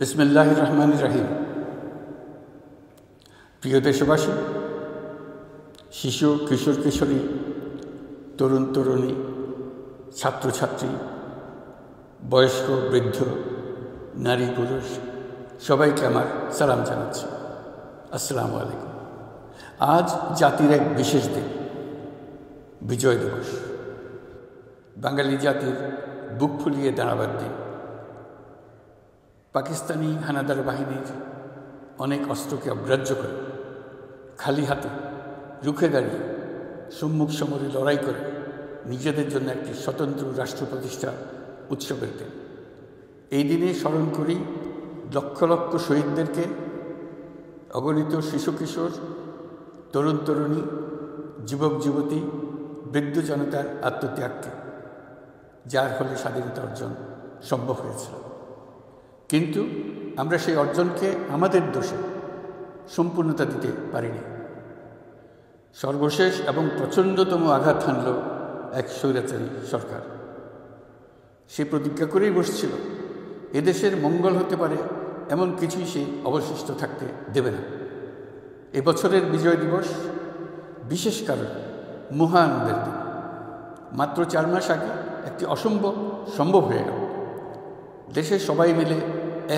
বিসমিল্লাহির রহমানির রহিম। প্রিয় দেশবাসী, শিশু, কিশোর কিশোরী, তরুণ তরুণী, ছাত্রছাত্রী, বয়স্ক বৃদ্ধ, নারী পুরুষ সবাইকে আমার সালাম জানাচ্ছি। আসসালামু আলাইকুম। আজ জাতির এক বিশেষ দিন, বিজয় দিবস। বাঙালি জাতির বুক ফুলিয়ে দাঁড়াবার দিন। পাকিস্তানি হানাদার বাহিনীর অনেক অস্ত্রকে অগ্রাহ্য করে খালি হাতে রুখে দাঁড়িয়ে সম্মুখ সমরে লড়াই করে নিজেদের জন্য একটি স্বতন্ত্র রাষ্ট্র প্রতিষ্ঠা উৎসবের দিন। এই দিনে স্মরণ করি লক্ষ লক্ষ শহীদদেরকে, অগণিত শিশু কিশোর, তরুণ তরুণী, যুবক যুবতী, বৃদ্ধ জনতার আত্মত্যাগকে, যার ফলে স্বাধীনতা অর্জন সম্ভব হয়েছিল। কিন্তু আমরা সেই অর্জনকে আমাদের দোষে সম্পূর্ণতা দিতে পারিনি। সর্বশেষ এবং প্রচণ্ডতম আঘাত হানল এক স্বৈরাচারী সরকার। সে প্রতিজ্ঞা করেই বসছিল, এদেশের মঙ্গল হতে পারে এমন কিছুই সে অবশিষ্ট থাকতে দেবে না। এবছরের বিজয় দিবস বিশেষ কারণে মহানন্দের দিন। মাত্র 4 মাস আগে একটি অসম্ভব সম্ভব হয়ে গেল। দেশের সবাই মিলে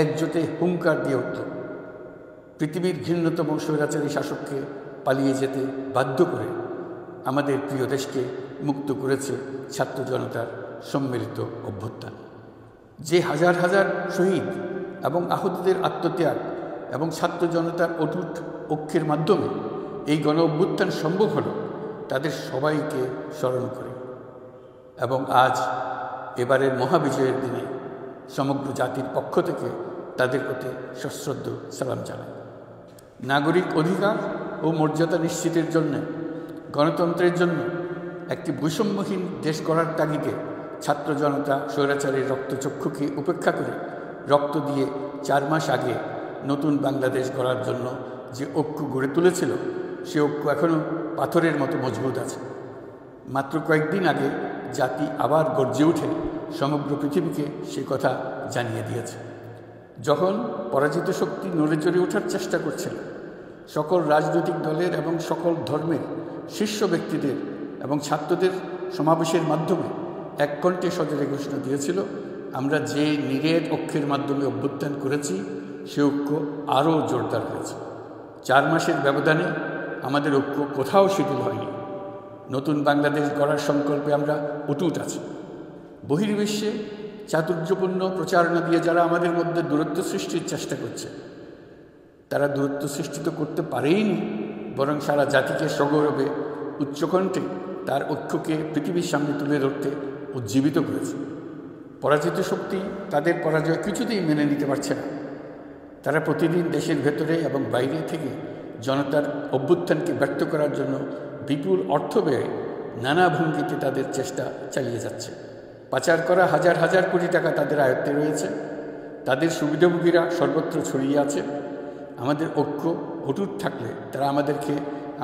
একজোটে হুঙ্কার দিয়ে উঠল। পৃথিবীর ঘৃণ্যতম স্বৈরাচারী শাসককে পালিয়ে যেতে বাধ্য করে আমাদের প্রিয় দেশকে মুক্ত করেছে ছাত্র জনতার সম্মিলিত অভ্যুত্থান। যে হাজার হাজার শহীদ এবং আহতদের আত্মত্যাগ এবং ছাত্র জনতার অটুট ঐক্যের মাধ্যমে এই গণ অভ্যুত্থান সম্ভব হল, তাদের সবাইকে স্মরণ করে এবং আজ এবারের মহাবিজয়ের দিনে সমগ্র জাতির পক্ষ থেকে তাদের প্রতি সশ্রদ্ধ সালাম জানায়। নাগরিক অধিকার ও মর্যাদা নিশ্চিতের জন্য, গণতন্ত্রের জন্য একটি বৈষম্যহীন দেশ গড়ার তাগিদে ছাত্র জনতা স্বৈরাচারীর রক্তচক্ষুকে উপেক্ষা করে রক্ত দিয়ে 4 মাস আগে নতুন বাংলাদেশ গড়ার জন্য যে ঐক্য গড়ে তুলেছিল, সে ঐক্য এখনও পাথরের মতো মজবুত আছে। মাত্র কয়েকদিন আগে জাতি আবার গর্জে উঠে সমগ্র পৃথিবীকে সে কথা জানিয়ে দিয়েছে। যখন পরাজিত শক্তি নড়ে চড়ে ওঠার চেষ্টা করছিল, সকল রাজনৈতিক দলের এবং সকল ধর্মের শীর্ষ ব্যক্তিদের এবং ছাত্রদের সমাবেশের মাধ্যমে এক কণ্ঠে সজোরে ঘোষণা দিয়েছিল, আমরা যে নিরেট ঐক্যের মাধ্যমে অভ্যুত্থান করেছি, সে ঐক্য আরও জোরদার হয়েছে। 4 মাসের ব্যবধানে আমাদের ঐক্য কোথাও শিথিল হয়নি। নতুন বাংলাদেশ গড়ার সংকল্পে আমরা অটুট আছি। বহির্বিশ্বে চাতুর্যপূর্ণ প্রচারণা দিয়ে যারা আমাদের মধ্যে দূরত্ব সৃষ্টির চেষ্টা করছে, তারা দূরত্ব সৃষ্টি তো করতে পারেইনি, বরং সারা জাতিকে সগৌরবে উচ্চকণ্ঠে তার ঐক্যকে পৃথিবীর সামনে তুলে ধরতে উজ্জীবিত করেছে। পরাজিত শক্তি তাদের পরাজয় কিছুতেই মেনে নিতে পারছে না। তারা প্রতিদিন দেশের ভেতরে এবং বাইরে থেকে জনতার অভ্যুত্থানকে ব্যর্থ করার জন্য বিপুল অর্থ ব্যয়ে নানা ভঙ্গিতে তাদের চেষ্টা চালিয়ে যাচ্ছে। পাচার করা হাজার হাজার কোটি টাকা তাদের আয়ত্তে রয়েছে। তাদের সুবিধাভোগীরা সর্বত্র ছড়িয়ে আছে। আমাদের ঐক্য অটুট থাকলে তারা আমাদেরকে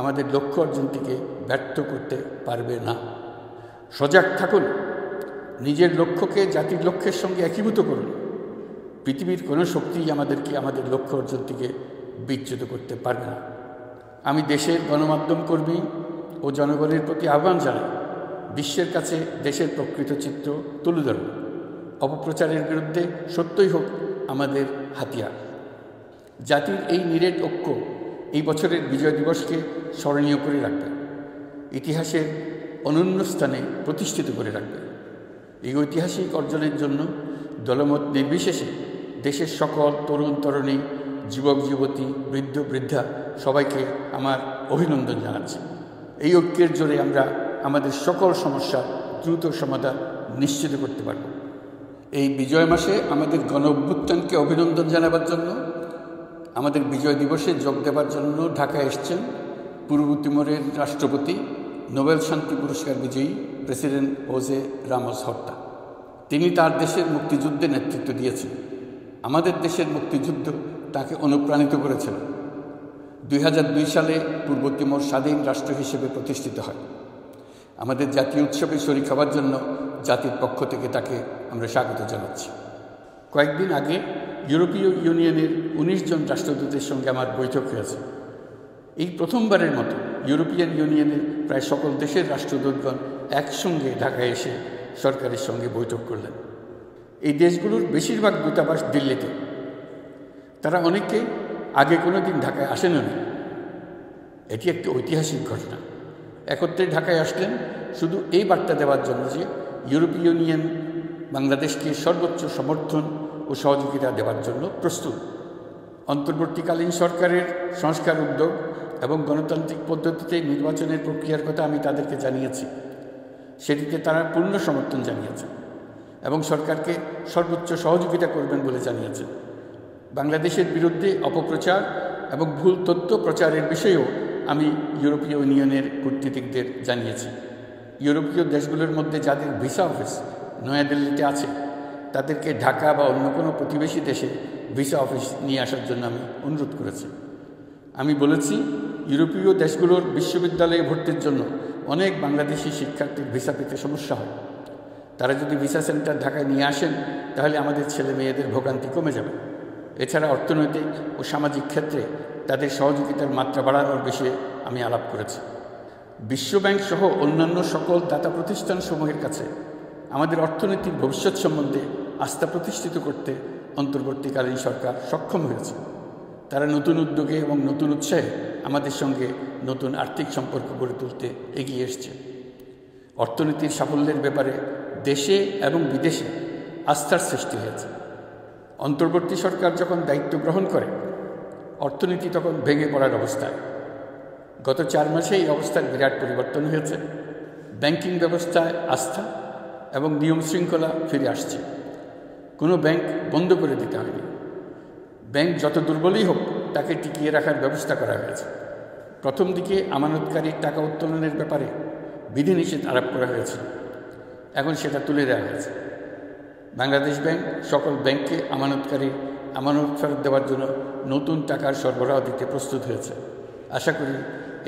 আমাদের লক্ষ্য অর্জনটিকে ব্যর্থ করতে পারবে না। সজাগ থাকুন, নিজের লক্ষ্যকে জাতির লক্ষ্যের সঙ্গে একীভূত করুন। পৃথিবীর কোনো শক্তিই আমাদেরকে আমাদের লক্ষ্য অর্জনটিকে বিচ্যুত করতে পারবে না। আমি দেশের গণমাধ্যম কর্মী ও জনগণের প্রতি আহ্বান জানাই, বিশ্বের কাছে দেশের প্রকৃত চিত্র তুলে ধরুন। অপপ্রচারের বিরুদ্ধে সত্যই হোক আমাদের হাতিয়ার। জাতির এই নিরেট ঐক্য এই বছরের বিজয় দিবসকে স্মরণীয় করে রাখবে, ইতিহাসের অনন্য স্থানে প্রতিষ্ঠিত করে রাখবে। এই ঐতিহাসিক অর্জনের জন্য দলমত নির্বিশেষে দেশের সকল তরুণ তরুণী, যুবক যুবতী, বৃদ্ধ বৃদ্ধা সবাইকে আমার অভিনন্দন জানাচ্ছি। এই ঐক্যের জোরে আমরা আমাদের সকল সমস্যা দ্রুত সমাধান নিশ্চিত করতে পারব। এই বিজয় মাসে আমাদের গণ অভ্যুত্থানকে অভিনন্দন জানাবার জন্য, আমাদের বিজয় দিবসে যোগ দেবার জন্য ঢাকায় এসছেন পূর্ব তিমোরের রাষ্ট্রপতি, নোবেল শান্তি পুরস্কার বিজয়ী প্রেসিডেন্ট হোজে রামোস হর্তা। তিনি তার দেশের মুক্তিযুদ্ধে নেতৃত্ব দিয়েছেন। আমাদের দেশের মুক্তিযুদ্ধ তাকে অনুপ্রাণিত করেছিল। 2002 সালে পূর্ব তিমোর স্বাধীন রাষ্ট্র হিসেবে প্রতিষ্ঠিত হয়। আমাদের জাতীয় উৎসবে শরীক হওয়ার জন্য জাতির পক্ষ থেকে তাকে আমরা স্বাগত জানাচ্ছি। কয়েকদিন আগে ইউরোপীয় ইউনিয়নের ১৯ জন রাষ্ট্রদূতের সঙ্গে আমার বৈঠক হয়েছে। এই প্রথমবারের মতো ইউরোপিয়ান ইউনিয়নের প্রায় সকল দেশের রাষ্ট্রদূতগণ একসঙ্গে ঢাকায় এসে সরকারের সঙ্গে বৈঠক করলেন। এই দেশগুলোর বেশিরভাগ দূতাবাস দিল্লিতে। তারা অনেকে আগে কোনো দিন ঢাকায় আসেনও না। এটি একটি ঐতিহাসিক ঘটনা। একত্রে ঢাকায় আসলেন শুধু এই বার্তা দেওয়ার জন্য যে ইউরোপীয় ইউনিয়ন বাংলাদেশকে সর্বোচ্চ সমর্থন ও সহযোগিতা দেওয়ার জন্য প্রস্তুত। অন্তর্বর্তীকালীন সরকারের সংস্কার উদ্যোগ এবং গণতান্ত্রিক পদ্ধতিতে নির্বাচনের প্রক্রিয়ার কথা আমি তাদেরকে জানিয়েছি। সেটিতে তারা পূর্ণ সমর্থন জানিয়েছে এবং সরকারকে সর্বোচ্চ সহযোগিতা করবেন বলে জানিয়েছেন। বাংলাদেশের বিরুদ্ধে অপপ্রচার এবং ভুল তথ্য প্রচারের বিষয়েও আমি ইউরোপীয় ইউনিয়নের কূটনীতিকদের জানিয়েছি। ইউরোপীয় দেশগুলোর মধ্যে যাদের ভিসা অফিস নয়াদিল্লিতে আছে তাদেরকে ঢাকা বা অন্য কোনো প্রতিবেশী দেশে ভিসা অফিস নিয়ে আসার জন্য আমি অনুরোধ করেছি। আমি বলেছি, ইউরোপীয় দেশগুলোর বিশ্ববিদ্যালয়ে ভর্তির জন্য অনেক বাংলাদেশি শিক্ষার্থীর ভিসা পেতে সমস্যা হয়। তারা যদি ভিসা সেন্টার ঢাকায় নিয়ে আসেন তাহলে আমাদের ছেলে মেয়েদের ভোগান্তি কমে যাবে। এছাড়া অর্থনৈতিক ও সামাজিক ক্ষেত্রে তাদের সহযোগিতার মাত্রা বাড়ানোর বিষয়ে আমি আলাপ করেছি। বিশ্বব্যাংক সহ অন্যান্য সকল দাতা প্রতিষ্ঠানসমূহের কাছে আমাদের অর্থনৈতিক ভবিষ্যৎ সম্বন্ধে আস্থা প্রতিষ্ঠিত করতে অন্তর্বর্তীকালীন সরকার সক্ষম হয়েছে। তারা নতুন উদ্যোগে এবং নতুন উৎসাহে আমাদের সঙ্গে নতুন আর্থিক সম্পর্ক গড়ে তুলতে এগিয়ে এসছে। অর্থনীতির সাফল্যের ব্যাপারে দেশে এবং বিদেশে আস্থার সৃষ্টি হয়েছে। অন্তর্বর্তী সরকার যখন দায়িত্ব গ্রহণ করে অর্থনীতি তখন ভেঙে পড়ার অবস্থায়। গত 4 মাসে এই অবস্থার বিরাট পরিবর্তন হয়েছে। ব্যাংকিং ব্যবস্থায় আস্থা এবং নিয়ম শৃঙ্খলা ফিরে আসছে। কোনো ব্যাংক বন্ধ করে দিতে হয়নি। ব্যাংক যত দুর্বলই হোক তাকে টিকিয়ে রাখার ব্যবস্থা করা হয়েছে। প্রথম দিকে আমানতকারীর টাকা উত্তোলনের ব্যাপারে বিধিনিষেধ আরোপ করা হয়েছিল, এখন সেটা তুলে দেওয়া হয়েছে। বাংলাদেশ ব্যাংক সকল ব্যাংককে আমানত ফেরত দেওয়ার জন্য নতুন টাকার সরবরাহ দিতে প্রস্তুত হয়েছে। আশা করি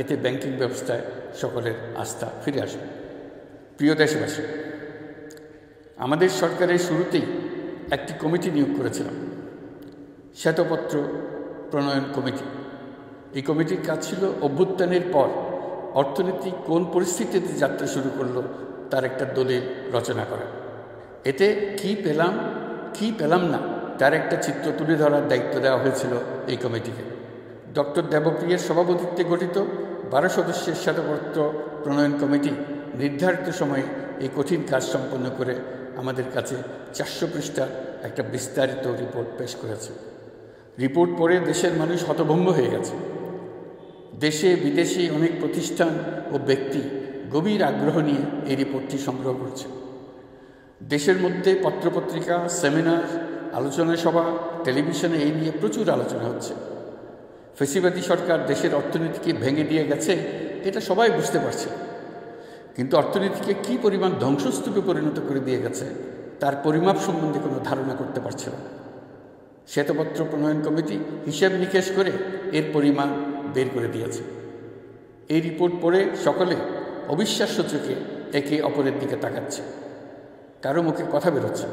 এতে ব্যাংকিং ব্যবস্থায় সকলের আস্থা ফিরে আসবে। প্রিয় দেশবাসী, আমাদের সরকারের শুরুতেই একটি কমিটি নিয়োগ করেছিলাম, শ্বেতপত্র প্রণয়ন কমিটি। এই কমিটির কাজ ছিল অভ্যুত্থানের পর অর্থনীতি কোন পরিস্থিতিতে যাত্রা শুরু করলো তার একটা দলিল রচনা করা। এতে কি পেলাম না তার একটা চিত্র তুলে ধরার দায়িত্ব দেওয়া হয়েছিল এই কমিটিকে। ডক্টর দেবপ্রিয়ের সভাপতিত্বে গঠিত 12 সদস্যের শ্বেতপত্র প্রণয়ন কমিটি নির্ধারিত সময়ে এই কঠিন কাজ সম্পন্ন করে আমাদের কাছে 400 পৃষ্ঠার একটা বিস্তারিত রিপোর্ট পেশ করেছে। রিপোর্ট পড়ে দেশের মানুষ হতভম্ব হয়ে গেছে। দেশে বিদেশে অনেক প্রতিষ্ঠান ও ব্যক্তি গভীর আগ্রহ নিয়ে এই রিপোর্টটি সংগ্রহ করছে। দেশের মধ্যে পত্রপত্রিকা, সেমিনার, আলোচনা সভা, টেলিভিশনে এই নিয়ে প্রচুর আলোচনা হচ্ছে। ফ্যাসিবাদী সরকার দেশের অর্থনীতিকে ভেঙে দিয়ে গেছে এটা সবাই বুঝতে পারছে, কিন্তু অর্থনীতিকে কী পরিমাণ ধ্বংসস্তূপে পরিণত করে দিয়ে গেছে তার পরিমাপ সম্বন্ধে কোনো ধারণা করতে পারছে না। শ্বেতপত্র প্রণয়ন কমিটি হিসেব নিকেশ করে এর পরিমাণ বের করে দিয়েছে। এই রিপোর্ট পড়ে সকলে অবিশ্বাস্য চোখে একে অপরের দিকে তাকাচ্ছে। কারো মুখে কথা বেরোচ্ছে।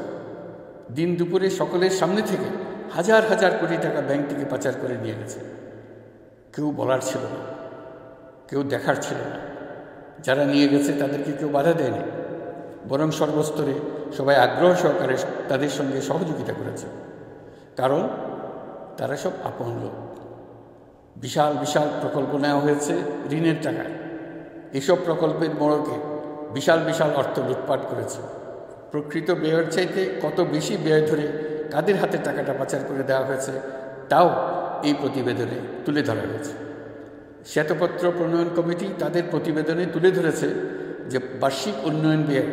দিন দুপুরে সকলের সামনে থেকে হাজার হাজার কোটি টাকা ব্যাংক থেকে পাচার করে নিয়ে গেছে। কেউ বলার ছিল না, কেউ দেখার ছিল না। যারা নিয়ে গেছে তাদেরকে কেউ বাধা দেয়নি, বরং সর্বস্তরে সবাই আগ্রহ সহকারে তাদের সঙ্গে সহযোগিতা করেছে। কারণ তারা সব আপন লোক। বিশাল বিশাল প্রকল্প নেওয়া হয়েছে ঋণের টাকায়। এসব প্রকল্পের মোড়কে বিশাল বিশাল অর্থ লুটপাট করেছে। প্রকৃত ব্যয়ের চাইতে কত বেশি ব্যয় ধরে কাদের হাতে টাকাটা পাচার করে দেওয়া হয়েছে তাও এই প্রতিবেদনে তুলে ধরা হয়েছে। শ্বেতপত্র প্রণয়ন কমিটি তাদের প্রতিবেদনে তুলে ধরেছে যে বার্ষিক উন্নয়ন ব্যয়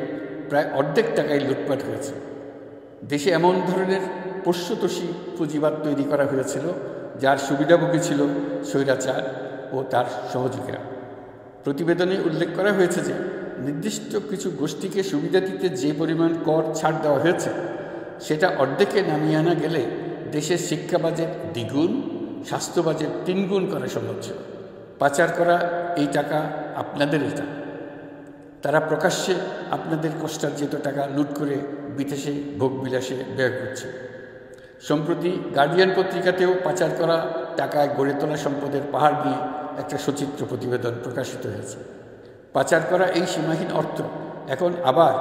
প্রায় অর্ধেক টাকায় লুটপাট হয়েছে। দেশে এমন ধরনের পোষ্যতোষী পুঁজিবাদ তৈরি করা হয়েছিল যার সুবিধাভোগী ছিল স্বৈরাচার ও তার সহযোগীরা। প্রতিবেদনে উল্লেখ করা হয়েছে যে নির্দিষ্ট কিছু গোষ্ঠীকে সুবিধা দিতে যে পরিমাণ কর ছাড় দেওয়া হয়েছে সেটা অর্ধেকে নামিয়ে আনা গেলে দেশের শিক্ষা বাজেট 2 গুণ, স্বাস্থ্য বাজেট 3 গুণ করা সম্ভব ছিল। পাচার করা এই টাকা আপনাদেরই টাকা। তারা প্রকাশ্যে আপনাদের কষ্টার্জিত টাকা লুট করে বিদেশে ভোগবিলাসে ব্যয় করছে। সম্প্রতি গার্ডিয়ান পত্রিকাতেও পাচার করা টাকায় গড়ে তোলা সম্পদের পাহাড় নিয়ে একটা সচিত্র প্রতিবেদন প্রকাশিত হয়েছে। পাচার করা এই সীমাহীন অর্থ এখন আবার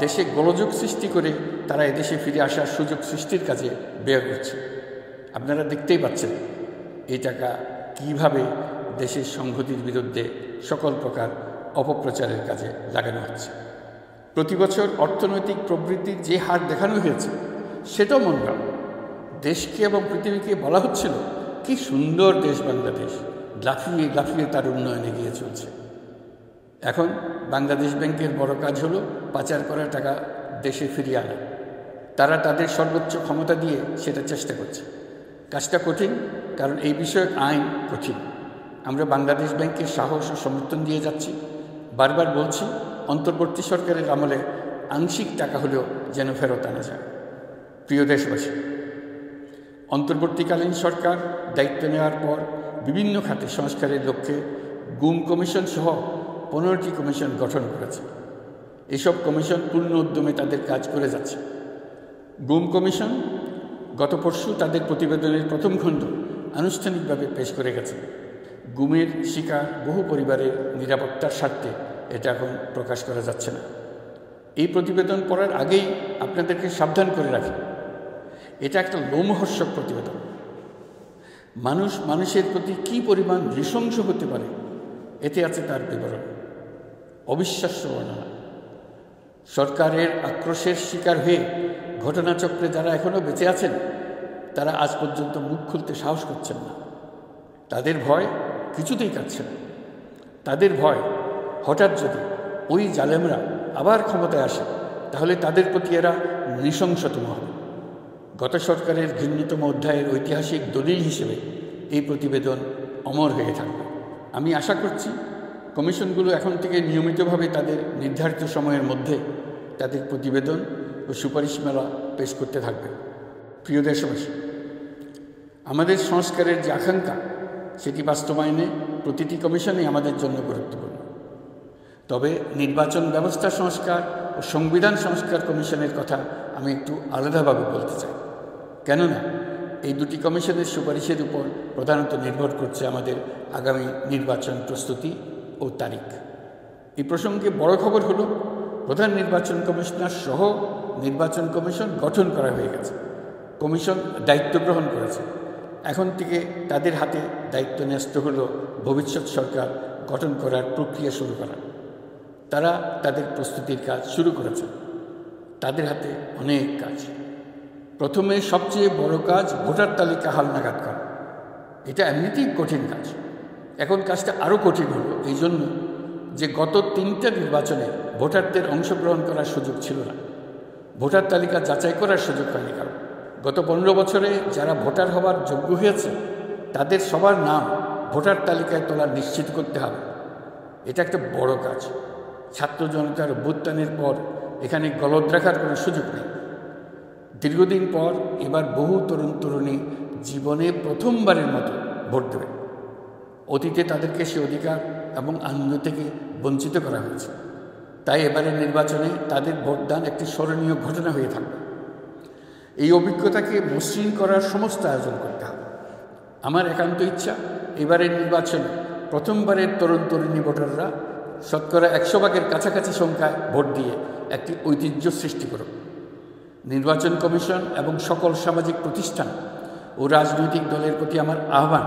দেশে গোলযোগ সৃষ্টি করে তারা এদেশে ফিরে আসার সুযোগ সৃষ্টির কাজে ব্যয় করছে। আপনারা দেখতেই পাচ্ছেন এই টাকা কীভাবে দেশের সংহতির বিরুদ্ধে সকল প্রকার অপপ্রচারের কাজে লাগানো হচ্ছে। প্রতি বছর অর্থনৈতিক প্রবৃদ্ধির যে হার দেখানো হয়েছে সেটাও মনগড়া। দেশকে এবং পৃথিবীকে বলা হচ্ছিল কি সুন্দর দেশ বাংলাদেশ, লাফিয়ে লাফিয়ে তার উন্নয়নে গিয়ে চলছে। এখন বাংলাদেশ ব্যাংকের বড় কাজ হলো পাচার করা টাকা দেশে ফিরিয়ে আনা। তারা তাদের সর্বোচ্চ ক্ষমতা দিয়ে সেটা চেষ্টা করছে। কাজটা কঠিন, কারণ এই বিষয়ক আইন কঠিন। আমরা বাংলাদেশ ব্যাংকের সাহস ও সমর্থন দিয়ে যাচ্ছি। বারবার বলছি, অন্তর্বর্তী সরকারের আমলে আংশিক টাকা হলেও যেন ফেরত আনা যায়। প্রিয় দেশবাসী, অন্তর্বর্তীকালীন সরকার দায়িত্ব নেওয়ার পর বিভিন্ন খাতে সংস্কারের লক্ষ্যে গুম কমিশন সহ 15টি কমিশন গঠন করেছে। এসব কমিশন পূর্ণ উদ্যমে তাদের কাজ করে যাচ্ছে। গুম কমিশন গত পরশু তাদের প্রতিবেদনের প্রথম খণ্ড আনুষ্ঠানিকভাবে পেশ করে গেছে। গুমের শিকার বহু পরিবারের নিরাপত্তার স্বার্থে এটা এখন প্রকাশ করা যাচ্ছে না। এই প্রতিবেদন পড়ার আগেই আপনাদেরকে সাবধান করে রাখি, এটা একটা লোমহর্ষক প্রতিবেদন। মানুষ মানুষের প্রতি কী পরিমাণ নৃশংস হতে পারে এতে আছে তার বিবরণ। অবিশ্বাস্য বর্ণনা। সরকারের আক্রোশের শিকার হয়ে ঘটনাচক্রে যারা এখনও বেঁচে আছেন তারা আজ পর্যন্ত মুখ খুলতে সাহস করছেন না। তাদের ভয় কিছুতেই কাটছে না। তাদের ভয় হঠাৎ যদি ওই জালেমরা আবার ক্ষমতায় আসে তাহলে তাদের প্রতি এরা নৃশংসতম হবে। গত সরকারের ঘৃণ্যতম অধ্যায়ের ঐতিহাসিক দলিল হিসেবে এই প্রতিবেদন অমর হয়ে থাকবে। আমি আশা করছি কমিশনগুলো এখন থেকে নিয়মিতভাবে তাদের নির্ধারিত সময়ের মধ্যে তাদের প্রতিবেদন ও সুপারিশমালা পেশ করতে থাকবে। প্রিয় দেশবাসী, আমাদের সংস্কারের যে আকাঙ্ক্ষা সেটি বাস্তবায়নে প্রতিটি কমিশনই আমাদের জন্য গুরুত্বপূর্ণ। তবে নির্বাচন ব্যবস্থা সংস্কার ও সংবিধান সংস্কার কমিশনের কথা আমি একটু আলাদাভাবে বলতে চাই। কেননা এই দুটি কমিশনের সুপারিশের উপর প্রধানত নির্ভর করছে আমাদের আগামী নির্বাচন প্রস্তুতি ও তারিখ। এই প্রসঙ্গে বড় খবর হলো, প্রধান নির্বাচন কমিশনার সহ নির্বাচন কমিশন গঠন করা হয়ে গেছে। কমিশন দায়িত্ব গ্রহণ করেছে। এখন থেকে তাদের হাতে দায়িত্ব ন্যস্ত হলো ভবিষ্যৎ সরকার গঠন করার প্রক্রিয়া শুরু করা। তারা তাদের প্রস্তুতির কাজ শুরু করেছে। তাদের হাতে অনেক কাজ। প্রথমে সবচেয়ে বড় কাজ ভোটার তালিকা হালনাগাদ করা। এটা এমনিতেই কঠিন কাজ। এখন কাজটা আরও কঠিন হলো এই জন্য যে গত 3টা নির্বাচনে ভোটারদের অংশগ্রহণ করার সুযোগ ছিল না। ভোটার তালিকা যাচাই করার সুযোগ হয়নি কারণ। গত 15 বছরে যারা ভোটার হওয়ার যোগ্য হয়েছে তাদের সবার নাম ভোটার তালিকায় তোলা নিশ্চিত করতে হবে। এটা একটা বড় কাজ। ছাত্র জনতার অভ্যুত্থানের পর এখানে গলদ রাখার কোনো সুযোগ নেই। দীর্ঘদিন পর এবার বহু তরুণ তরুণী জীবনে প্রথমবারের মতো ভোট দেবে। অতীতে তাদেরকে সে অধিকার এবং আনন্দ থেকে বঞ্চিত করা হয়েছে। তাই এবারের নির্বাচনে তাদের ভোটদান একটি স্মরণীয় ঘটনা হয়ে থাকবে। এই অভিজ্ঞতাকে মসৃণ করার সমস্ত আয়োজন করতে হবে। আমার একান্ত ইচ্ছা এবারের নির্বাচনে প্রথমবারের তরুণ তরুণী ভোটাররা শতকরা 100 কাছাকাছি সংখ্যায় ভোট দিয়ে একটি ঐতিহ্য সৃষ্টি করুক। নির্বাচন কমিশন এবং সকল সামাজিক প্রতিষ্ঠান ও রাজনৈতিক দলের প্রতি আমার আহ্বান,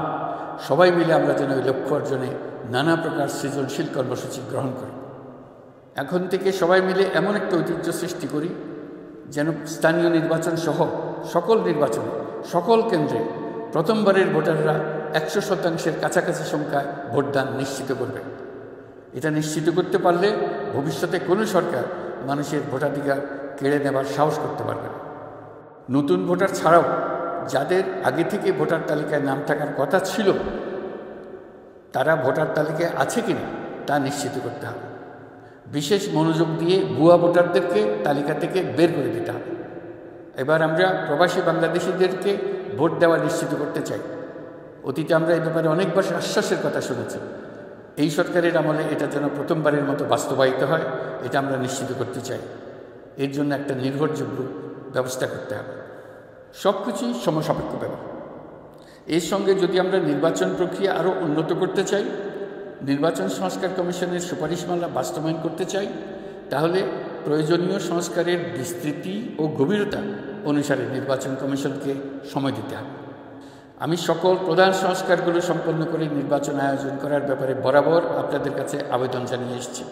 সবাই মিলে আমরা যেন ওই লক্ষ্য অর্জনে নানা প্রকার সৃজনশীল কর্মসূচি গ্রহণ করি। এখন থেকে সবাই মিলে এমন একটা ঐতিহ্য সৃষ্টি করি যেন স্থানীয় নির্বাচন সহ সকল নির্বাচনে সকল কেন্দ্রে প্রথমবারের ভোটাররা 100% কাছাকাছি সংখ্যায় ভোটদান নিশ্চিত করবে। এটা নিশ্চিত করতে পারলে ভবিষ্যতে কোনো সরকার মানুষের ভোটাধিকার কেড়ে নেবার সাহস করতে পারবে না। নতুন ভোটার ছাড়াও যাদের আগে থেকে ভোটার তালিকায় নাম থাকার কথা ছিল তারা ভোটার তালিকায় আছে কিনা তা নিশ্চিত করতে হবে। বিশেষ মনোযোগ দিয়ে ভুয়া ভোটারদেরকে তালিকা থেকে বের করে দিতে হবে। এবার আমরা প্রবাসী বাংলাদেশিদেরকে ভোট দেওয়া নিশ্চিত করতে চাই। অতীতে আমরা এই ব্যাপারে অনেকবার আশ্বাসের কথা শুনেছি। এই সরকারের আমলে এটা যেন প্রথমবারের মতো বাস্তবায়িত হয়, এটা আমরা নিশ্চিত করতে চাই। এর জন্য একটা নির্ভরযোগ্য ব্যবস্থা করতে হবে। সব কিছুই সমসাপেক্ষ ব্যাপার। এর সঙ্গে যদি আমরা নির্বাচন প্রক্রিয়া আরও উন্নত করতে চাই, নির্বাচন সংস্কার কমিশনের সুপারিশমালা বাস্তবায়ন করতে চাই, তাহলে প্রয়োজনীয় সংস্কারের বিস্তৃতি ও গভীরতা অনুসারে নির্বাচন কমিশনকে সময় দিতে হবে। আমি সকল প্রধান সংস্কারগুলো সম্পন্ন করে নির্বাচন আয়োজন করার ব্যাপারে বরাবর আপনাদের কাছে আবেদন জানিয়ে এসেছি।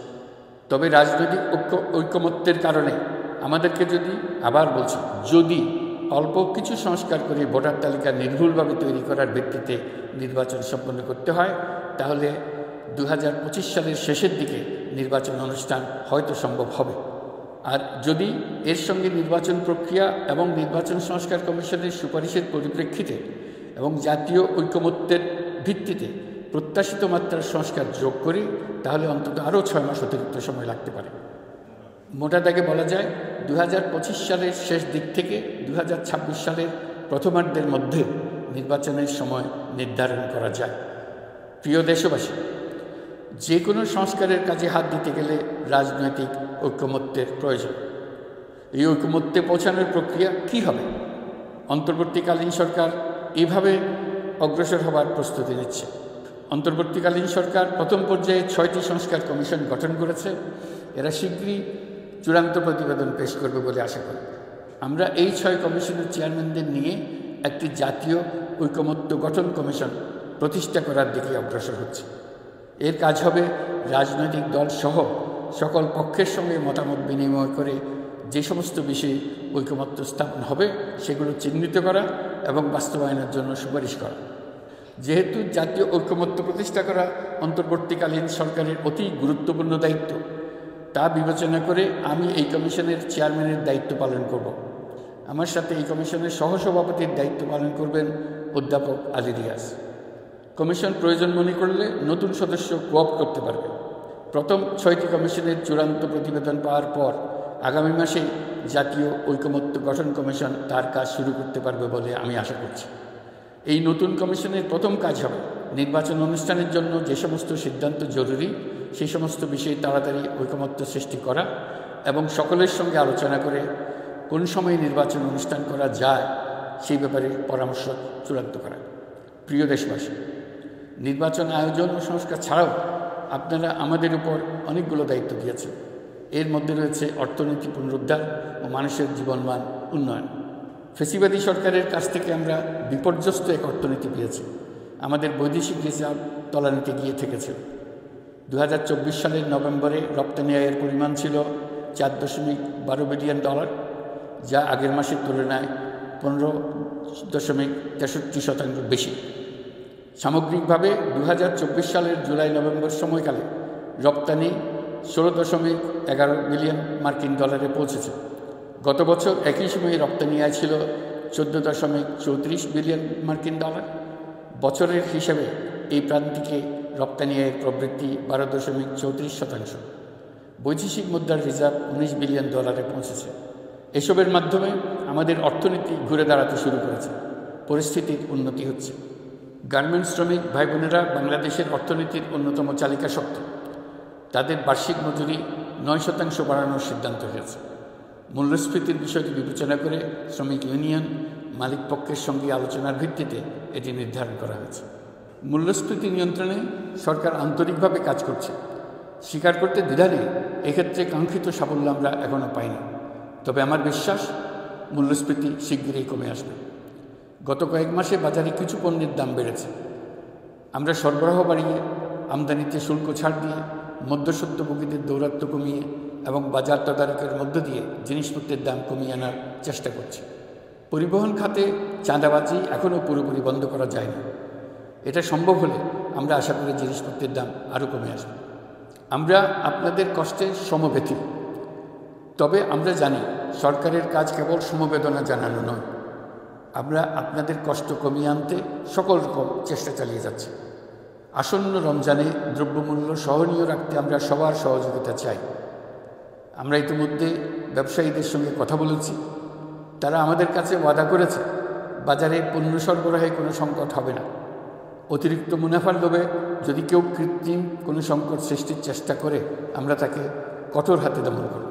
তবে রাজনৈতিক ঐকমত্যের কারণে আমাদেরকে আবার বলছি, যদি অল্প কিছু সংস্কার করে ভোটার তালিকা নির্ভুলভাবে তৈরি করার ভিত্তিতে নির্বাচন সম্পন্ন করতে হয়, তাহলে 2025 সালের শেষের দিকে নির্বাচন অনুষ্ঠান হয়তো সম্ভব হবে। আর যদি এর সঙ্গে নির্বাচন প্রক্রিয়া এবং নির্বাচন সংস্কার কমিশনের সুপারিশের পরিপ্রেক্ষিতে এবং জাতীয় ঐকমত্যের ভিত্তিতে প্রত্যাশিত মাত্রার সংস্কার যোগ করি, তাহলে অন্তত আরও 6 মাস অতিরিক্ত সময় লাগতে পারে। মোটা দাগে বলা যায় 2025 সালের শেষ দিক থেকে 2026 সালের প্রথমার্ধের মধ্যে নির্বাচনের সময় নির্ধারণ করা যায়। প্রিয় দেশবাসী, যে কোনো সংস্কারের কাজে হাত দিতে গেলে রাজনৈতিক ঐকমত্যের প্রয়োজন। এই ঐকমত্যে পৌঁছানোর প্রক্রিয়া কী হবে? অন্তর্বর্তীকালীন সরকার এভাবে অগ্রসর হবার প্রস্তুতি নিচ্ছে। অন্তর্বর্তীকালীন সরকার প্রথম পর্যায়ে 6টি সংস্কার কমিশন গঠন করেছে। এরা শীঘ্রই চূড়ান্ত প্রতিবেদন পেশ করবে বলে আশা করি। আমরা এই 6 কমিশনের চেয়ারম্যানদের নিয়ে একটি জাতীয় ঐকমত্য গঠন কমিশন প্রতিষ্ঠা করার দিকে অগ্রসর হচ্ছে। এর কাজ হবে রাজনৈতিক দল সহ সকল পক্ষের সঙ্গে মতামত বিনিময় করে যে সমস্ত বিষয়ে ঐকমত্য স্থাপন হবে সেগুলো চিহ্নিত করা এবং বাস্তবায়নের জন্য সুপারিশ করা। যেহেতু জাতীয় ঐকমত্য প্রতিষ্ঠা করা অন্তর্বর্তীকালীন সরকারের অতি গুরুত্বপূর্ণ দায়িত্ব, তা বিবেচনা করে আমি এই কমিশনের চেয়ারম্যানের দায়িত্ব পালন করব। আমার সাথে এই কমিশনের সহসভাপতির দায়িত্ব পালন করবেন অধ্যাপক আলী রিয়াজ। কমিশন প্রয়োজন মনে করলে নতুন সদস্য কোঅপ করতে পারবে। প্রথম 6টি কমিশনের চূড়ান্ত প্রতিবেদন পাওয়ার পর আগামী মাসেই জাতীয় ঐকমত্য গঠন কমিশন তার কাজ শুরু করতে পারবে বলে আমি আশা করছি। এই নতুন কমিশনের প্রথম কাজ হবে নির্বাচন অনুষ্ঠানের জন্য যে সমস্ত সিদ্ধান্ত জরুরি সেই সমস্ত বিষয়ে তাড়াতাড়ি ঐকমত্য সৃষ্টি করা এবং সকলের সঙ্গে আলোচনা করে কোন সময়ে নির্বাচন অনুষ্ঠান করা যায় সেই ব্যাপারে পরামর্শ চূড়ান্ত করা। প্রিয় দেশবাসী, নির্বাচন আয়োজন ও সংস্কার ছাড়াও আপনারা আমাদের উপর অনেকগুলো দায়িত্ব দিয়েছেন। এর মধ্যে রয়েছে অর্থনীতি পুনরুদ্ধার ও মানুষের জীবনমান উন্নয়ন। ফেসিবাদী সরকারের কাছ থেকে আমরা বিপর্যস্ত এক অর্থনীতি পেয়েছি। আমাদের বৈদেশিক রিজার্ভ তলানিতে গিয়ে থেকেছে। 2024 সালের নভেম্বরে রপ্তানি আয়ের পরিমাণ ছিল $4.12 বিলিয়ন, যা আগের মাসের তুলনায় 15.63% বেশি। সামগ্রিকভাবে 2024 সালের জুলাই নভেম্বর সময়কালে রপ্তানি $16.11 বিলিয়ন পৌঁছেছে। গত বছর একই সময়ে রপ্তানি আয় ছিল $14.34 বিলিয়ন। বছরের হিসাবে এই প্রান্তিকে রপ্তানি আয়ের প্রবৃদ্ধি 12.34%। বৈদেশিক মুদ্রার রিজার্ভ $19 বিলিয়ন পৌঁছেছে। এসবের মাধ্যমে আমাদের অর্থনীতি ঘুরে দাঁড়াতে শুরু করেছে। পরিস্থিতির উন্নতি হচ্ছে। গার্মেন্টস শ্রমিক ভাই বোনেরা বাংলাদেশের অর্থনীতির অন্যতম চালিকা শক্তি। তাদের বার্ষিক মজুরি 9% বাড়ানোর সিদ্ধান্ত হয়েছে। মূল্যস্ফীতির বিষয়টি বিবেচনা করে শ্রমিক ইউনিয়ন মালিক পক্ষের সঙ্গে আলোচনার ভিত্তিতে এটি নির্ধারণ করা হয়েছে। মূল্যস্ফীতি নিয়ন্ত্রণে সরকার আন্তরিকভাবে কাজ করছে। স্বীকার করতে দ্বিধা নেই, এক্ষেত্রে কাঙ্ক্ষিত সাফল্য আমরা এখনও পাইনি। তবে আমার বিশ্বাস মূল্যস্ফীতি শিগগিরই কমে আসবে। গত কয়েক মাসে বাজারে কিছু পণ্যের দাম বেড়েছে। আমরা সরবরাহ বাড়িয়ে, আমদানিতে শুল্ক ছাড় দিয়ে, মধ্যস্বত্বভোগীদের দৌরাত্ম্য কমিয়ে এবং বাজার তদারকের মধ্য দিয়ে জিনিসপত্রের দাম কমিয়ে আনার চেষ্টা করছি। পরিবহন খাতে চাঁদাবাজি এখনও পুরোপুরি বন্ধ করা যায়নি। এটা সম্ভব হলে আমরা আশা করি জিনিসপত্রের দাম আরও কমে আসবে। আমরা আপনাদের কষ্টের সমব্যথী। তবে আমরা জানি সরকারের কাজ কেবল সমবেদনা জানানো নয়। আমরা আপনাদের কষ্ট কমিয়ে আনতে সকল রকম চেষ্টা চালিয়ে যাচ্ছি। আসন্ন রমজানে দ্রব্যমূল্য সহনীয় রাখতে আমরা সবার সহযোগিতা চাই। আমরা ইতিমধ্যে ব্যবসায়ীদের সঙ্গে কথা বলেছি। তারা আমাদের কাছে ওয়াদা করেছে বাজারে পণ্য সরবরাহে কোনো সংকট হবে না। অতিরিক্ত মুনাফার লোভে যদি কেউ কৃত্রিম কোনো সংকট সৃষ্টির চেষ্টা করে আমরা তাকে কঠোর হাতে দমন করব।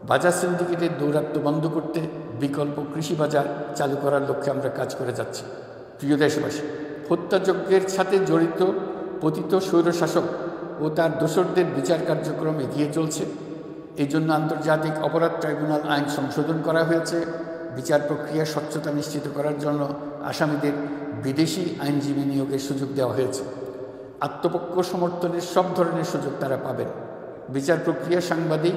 বাজার সিন্ডিকেটের দৌরাত্ম্য বন্ধ করতে বিকল্প কৃষি বাজার চালু করার লক্ষ্যে আমরা কাজ করে যাচ্ছি। প্রিয় দেশবাসী, হত্যাযজ্ঞের সাথে জড়িত পতিত স্বৈরশাসক ও তার দোসরদের বিচার কার্যক্রম এগিয়ে চলছে। এই জন্য আন্তর্জাতিক অপরাধ ট্রাইব্যুনাল আইন সংশোধন করা হয়েছে। বিচার প্রক্রিয়ার স্বচ্ছতা নিশ্চিত করার জন্য আসামিদের বিদেশি আইনজীবী নিয়োগের সুযোগ দেওয়া হয়েছে। আত্মপক্ষ সমর্থনের সব ধরনের সুযোগ তারা পাবেন। বিচার প্রক্রিয়া সাংবাদিক,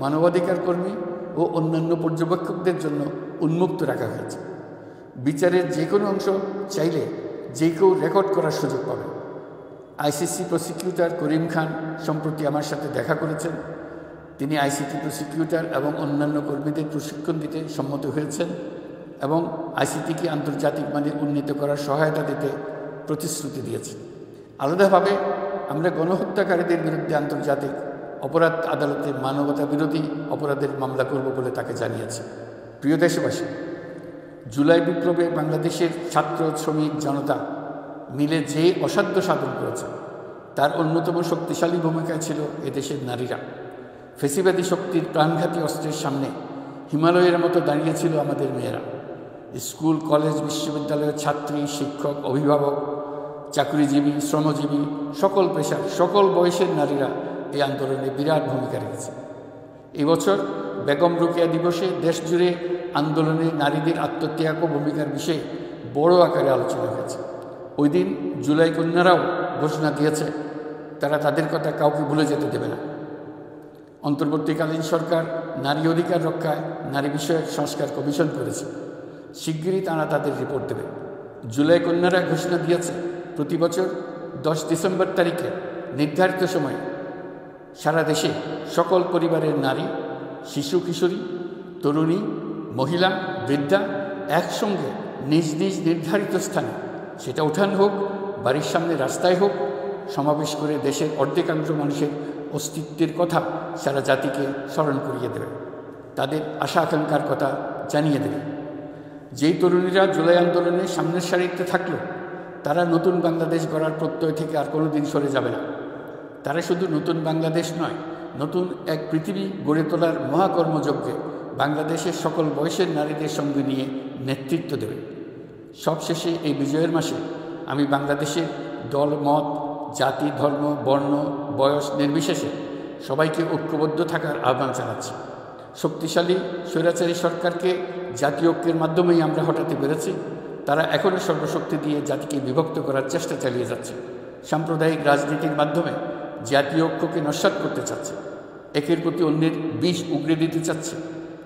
মানবাধিকার কর্মী ও অন্যান্য পর্যবেক্ষকদের জন্য উন্মুক্ত রাখা হয়েছে। বিচারের যে কোনো অংশ চাইলে যে কেউ রেকর্ড করার সুযোগ পাবে। আইসিসি প্রসিকিউটর করিম খান সম্প্রতি আমার সাথে দেখা করেছেন। তিনি আইসিটি প্রসিকিউটর এবং অন্যান্য কর্মীদের প্রশিক্ষণ দিতে সম্মত হয়েছেন এবং আইসিটিকে আন্তর্জাতিক মানে উন্নীত করার সহায়তা দিতে প্রতিশ্রুতি দিয়েছেন। আলাদাভাবে আমরা গণহত্যাকারীদের বিরুদ্ধে আন্তর্জাতিক অপরাধ আদালতে মানবতা বিরোধী অপরাধের মামলা করব বলে তাকে জানিয়েছে। প্রিয় দেশবাসী, জুলাই বিপ্লবে বাংলাদেশের ছাত্র, শ্রমিক, জনতা মিলে যে অসাধ্য সাধন করেছে তার অন্যতম শক্তিশালী ভূমিকায় ছিল এদেশের নারীরা। ফেসিবাদী শক্তির প্রাণঘাতী অস্ত্রের সামনে হিমালয়ের মতো দাঁড়িয়েছিল আমাদের মেয়েরা। স্কুল, কলেজ, বিশ্ববিদ্যালয়ের ছাত্রী, শিক্ষক, অভিভাবক, চাকরিজীবী, শ্রমজীবী, সকল পেশার, সকল বয়সের নারীরা এই আন্দোলনে বিরাট ভূমিকা রেখেছে। এবছর বেগম রোকেয়া দিবসে দেশজুড়ে আন্দোলনে নারীদের আত্মত্যাগ ও ভূমিকার বিষয়ে বড় আকারে আলোচনা হয়েছে। ওই দিন জুলাই কন্যারাও ঘোষণা দিয়েছে তারা তাদের কথা কাউকে ভুলে যেতে দেবে না। অন্তর্বর্তীকালীন সরকার নারী অধিকার রক্ষায় নারী বিষয়ক সংস্কার কমিশন করেছে। শিগগিরই তারা তাদের রিপোর্ট দেবে। জুলাই কন্যারা ঘোষণা দিয়েছে প্রতি বছর 10 ডিসেম্বর তারিখে নির্ধারিত সময়ে সারা দেশে সকল পরিবারের নারী, শিশু, কিশোরী, তরুণী, মহিলা, বৃদ্ধা একসঙ্গে নিজ নিজ নির্ধারিত স্থানে, সেটা উঠান হোক, বাড়ির সামনে রাস্তায় হোক, সমাবেশ করে দেশের অর্ধেকাংশ মানুষের অস্তিত্বের কথা সারা জাতিকে স্মরণ করিয়ে দেবে, তাদের আশা আকাঙ্ক্ষার কথা জানিয়ে দেবে। যেই তরুণীরা জুলাই আন্দোলনে সামনের সারিতে থাকলো তারা নতুন বাংলাদেশ গড়ার প্রত্যয় থেকে আর কোনো দিন সরে যাবে না। তারা শুধু নতুন বাংলাদেশ নয়, নতুন এক পৃথিবী গড়ে তোলার মহাকর্মযজ্ঞে বাংলাদেশের সকল বয়সের নারীদের সঙ্গে নিয়ে নেতৃত্ব দেবে। সবশেষে এই বিজয়ের মাসে আমি বাংলাদেশের দল, মত, জাতি, ধর্ম, বর্ণ, বয়স নির্বিশেষে সবাইকে ঐক্যবদ্ধ থাকার আহ্বান জানাচ্ছি। শক্তিশালী স্বৈরাচারী সরকারকে জাতীয় ঐক্যের মাধ্যমেই আমরা হটাতে পেরেছি। তারা এখনও সর্বশক্তি দিয়ে জাতিকে বিভক্ত করার চেষ্টা চালিয়ে যাচ্ছে। সাম্প্রদায়িক রাজনীতির মাধ্যমে জাতীয় ঐক্যকে নস্যাৎ করতে চাচ্ছে, একের প্রতি অন্যের বিষ উগড়ে দিতে চাচ্ছে।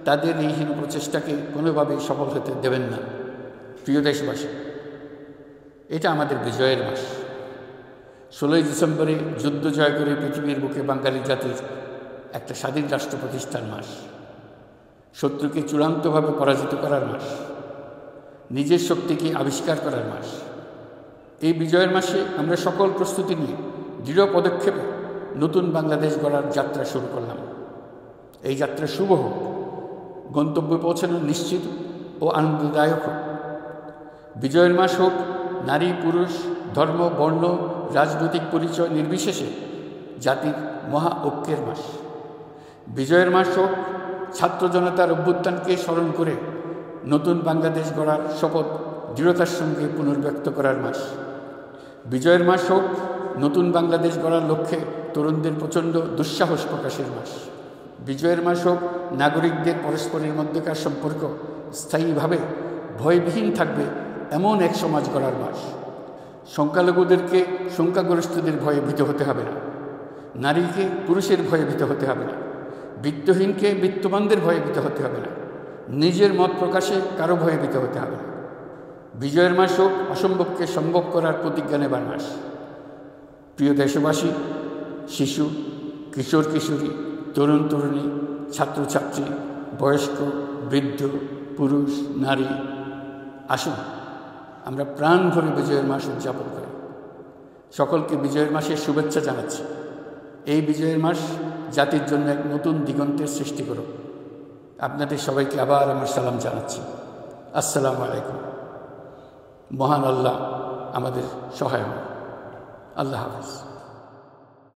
তাদের এই হীন প্রচেষ্টাকে কোনোভাবেই সফল হতে দেবেন না। প্রিয় দেশবাসী, এটা আমাদের বিজয়ের মাস। 16ই ডিসেম্বরে যুদ্ধ জয় করে পৃথিবীর বুকে বাঙালি জাতির একটা স্বাধীন রাষ্ট্র প্রতিষ্ঠার মাস, শত্রুকে চূড়ান্তভাবে পরাজিত করার মাস, নিজের শক্তিকে আবিষ্কার করার মাস। এই বিজয়ের মাসে আমরা সকল প্রস্তুতি নিয়ে দৃঢ় পদক্ষেপে নতুন বাংলাদেশ গড়ার যাত্রা শুরু করলাম। এই যাত্রা শুভ হোক, গন্তব্যে পৌঁছানো নিশ্চিত ও আনন্দদায়ক হোক। বিজয়ের মাস হোক নারী, পুরুষ, ধর্ম, বর্ণ, রাজনৈতিক পরিচয় নির্বিশেষে জাতির মহা ঐক্যের মাস। বিজয়ের মাস হোক ছাত্র জনতার অভ্যুত্থানকে স্মরণ করে নতুন বাংলাদেশ গড়ার শপথ দৃঢ়তার সঙ্গে পুনর্ব্যক্ত করার মাস। বিজয়ের মাস হোক নতুন বাংলাদেশ গড়ার লক্ষ্যে তরুণদের প্রচণ্ড দুঃসাহস প্রকাশের মাস। বিজয়ের মাস হোক নাগরিকদের পরস্পরের মধ্যকার সম্পর্ক স্থায়ীভাবে ভয়বিহীন থাকবে এমন এক সমাজ গড়ার মাস। সংখ্যালঘুদেরকে সংখ্যাগরিষ্ঠদের ভয়ে ভীত হতে হবে না, নারীকে পুরুষের ভয়ে ভীত হতে হবে না, বিত্তহীনকে বিত্তবানদের ভয়ে ভীত হতে হবে না, নিজের মত প্রকাশে কারো ভয়ে ভীত হতে হবে না। বিজয়ের মাস হোক অসম্ভবকে সম্ভব করার প্রতিজ্ঞা নেবার মাস। প্রিয় দেশবাসী, শিশু, কিশোর কিশোরী, তরুণ তরুণী, ছাত্রছাত্রী, বয়স্ক, বৃদ্ধ, পুরুষ, নারী, আসুন আমরা প্রাণ ভরে বিজয়ের মাস উদযাপন করি। সকলকে বিজয়ের মাসের শুভেচ্ছা জানাচ্ছি। এই বিজয়ের মাস জাতির জন্য এক নতুন দিগন্তের সৃষ্টি করুক। আপনাদের সবাইকে আবার আমার সালাম জানাচ্ছি। আসসালামু আলাইকুম। মহান আল্লাহ আমাদের সহায় হন। আল্লাহ হাফেজ।